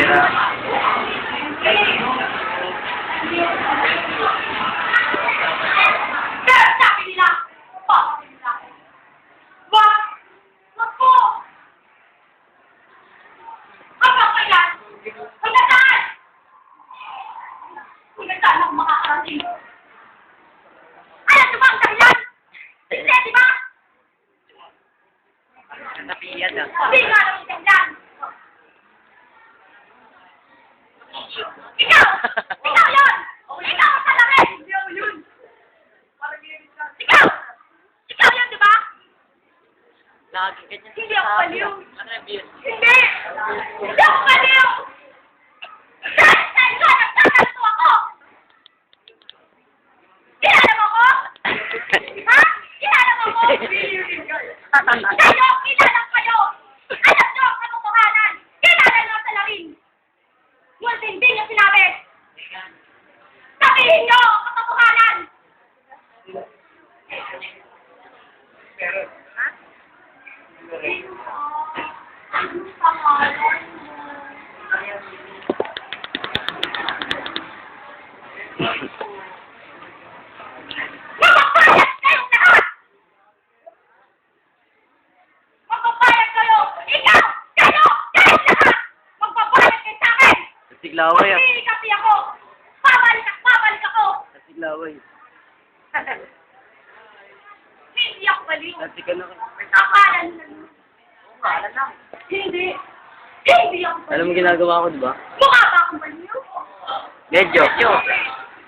Sabi nila, sabi nila, wag po! Kapag kailan, hanggang saan? Hanggang saan ako makakarating? Alam niyo ba ang dahilan? Hindi, di ba? Napiyan na. Hindi nga lang ang dahilan. Ikaw! Ikaw yun! Ikaw ang salamin! Ikaw yun! Ikaw! Ikaw yun, di ba? Lagi ganyan. Hindi ako baliw. Ano yung views? Hindi! Hindi ako baliw! Dahil sa inyo, nagtatanto ako! Kilala mo ko? Ha? Kilala mo ko? Kayo! Kilala kayo! Alam nyo ang katotohanan! Kilala nyo ang salamin! Yung hindi niya sinabi! Sabihin nyo ang katotohanan! Ang pangalan mo. Magpapayag kayong lahat! Magpapayag kayo! Ikaw! Kayo! Kahit lahat! Magpapayag kayo sa akin! Siglaway ah. Hindi kasi ako! Babalik ako! Siglaway. Hindi ako balik! Kasi ka na. Akala nila nun. Akala na. Hindi! Hindi ako balik! Alam mo ginagawa ko, di ba? Mukha ba akong baliw? Medyo.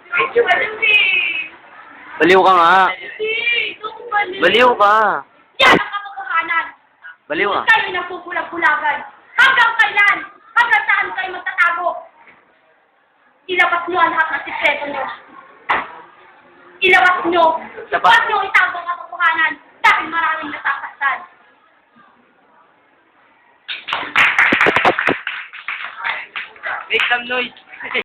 Medyo baliw eh! Baliw ka nga. Hindi! Ito ko baliw! Baliw ka. Yan ang katotohanan! Baliw ah. Kayo nagpupulag-pulagan! Hanggang kailan? Hanggang saan kayo magtatago? Ilabas nyo ang lahat ng sikreto nyo! Ilabas nyo! Huwag nyo itago ang katotohanan dahil maraming nasasaktan! Make some noise.